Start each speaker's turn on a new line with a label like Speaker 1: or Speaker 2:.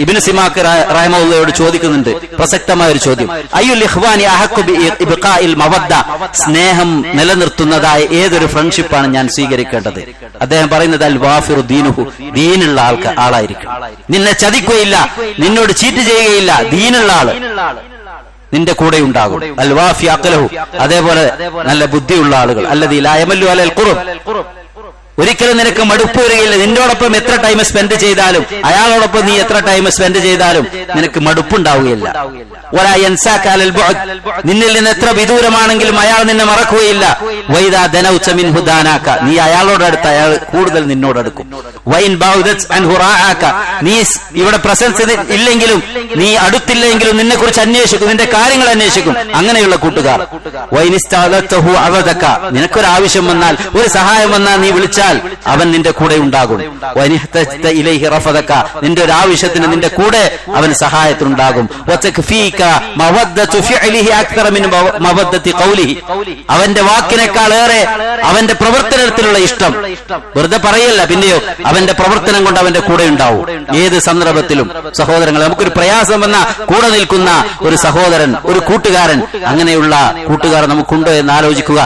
Speaker 1: ഇബ്നു സിമാക്ക് റഹിമഹുള്ളയോട് ചോദിക്കുന്നുണ്ട് പ്രസക്തമായ ഒരു ചോദ്യം. അയ്യുൽ ഇഖ്വാനി അഹഖു ബി ഇബ്ഖാഇൽ മവദ്ദ, സ്നേഹം നിലനിർത്തുന്നതായ ഏതൊരു ഫ്രണ്ട്ഷിപ്പാണ് ഞാൻ സ്വീകരിക്കേണ്ടത്? അദ്ദേഹം പറയുന്നത് അൽ വാഫിറു ദീനുഹു, ദീനുള്ള ആളായിരിക്കും. നിന്നെ ചതിക്കുകയില്ല, നിന്നോട് ചീറ്റ് ചെയ്യുകയില്ല, ദീനുള്ള ആള് നിന്റെ കൂടെ ഉണ്ടാകും. അൽ വാഫി അഖലഹു, അതേപോലെ നല്ല ബുദ്ധിയുള്ള ആളുകൾ. അല്ലദീ ലാ യമല്ലു അലൽ ഖുർബ്, ഒരിക്കലും നിനക്ക് മടുപ്പ് വരികയില്ല. നിന്നോടൊപ്പം എത്ര ടൈം സ്പെൻഡ് ചെയ്താലും, അയാളോടൊപ്പം നീ എത്ര ടൈം സ്പെൻഡ് ചെയ്താലും നിനക്ക് മടുപ്പുണ്ടാവുകയില്ല. വലാ യൻസാക അലൽ ബുഅദ്, നിന്നിൽ നിന്ന് എത്ര വിദൂരമാണെങ്കിലും അയാൾ നിന്നെ മറക്കുകയില്ല. വൈദാ ദനൗത മിൻഹു ദാനാക, നീ അയാളോട് അടുത്ത് അയാൾ കൂടുതൽ നിന്നോട് അടുക്കും. വൈൻ ബൗദത് അൻഹു റാആക, നീ ഇവിടെ പ്രസൻസ് ഇല്ലെങ്കിലും നീ അടുത്തില്ലെങ്കിലും നിന്നെ കുറിച്ച് അന്വേഷിക്കും, നിന്റെ കാര്യങ്ങൾ അന്വേഷിക്കും. അങ്ങനെയുള്ള കൂട്ടുകാർ. വൈൻ ഇസ്തഅലതഹു അവദക, നിനക്കൊരു ആവശ്യം വന്നാൽ, ഒരു സഹായം വന്നാൽ നീ വിളിച്ചാൽ അവൻ നിന്റെ കൂടെ ഉണ്ടാകും. വനിഹ്തജ്ത ഇലൈഹി റഫദക, നിന്റെ ഒരു ആവശ്യത്തിന് നിന്റെ കൂടെ അവൻ സഹായത്തിനുണ്ടാകും. വതക്ഫീക മവദ്ദതു ഫിഅലിഹി അക്തറ മിൻ മവദ്ദതി ഖൗലിഹി, അവന്റെ വാക്കിനേക്കാൾ ഏറെ അവന്റെ പ്രവർത്തനത്തിലുള്ള ഇഷ്ടം. വെറുതെ പറയല്ല, പിന്നെയോ അവന്റെ പ്രവർത്തനം കൊണ്ട് അവന്റെ കൂടെ ഉണ്ടാവും ഏത് സന്ദർഭത്തിലും. സഹോദരങ്ങളെ, നമുക്കൊരു പ്രയാസം വന്ന കൂടെ നിൽക്കുന്ന ഒരു സഹോദരൻ, ഒരു കൂട്ടുകാരൻ, അങ്ങനെയുള്ള കൂട്ടുകാരൻ നമുക്കുണ്ടോ എന്ന് ആലോചിക്കുക.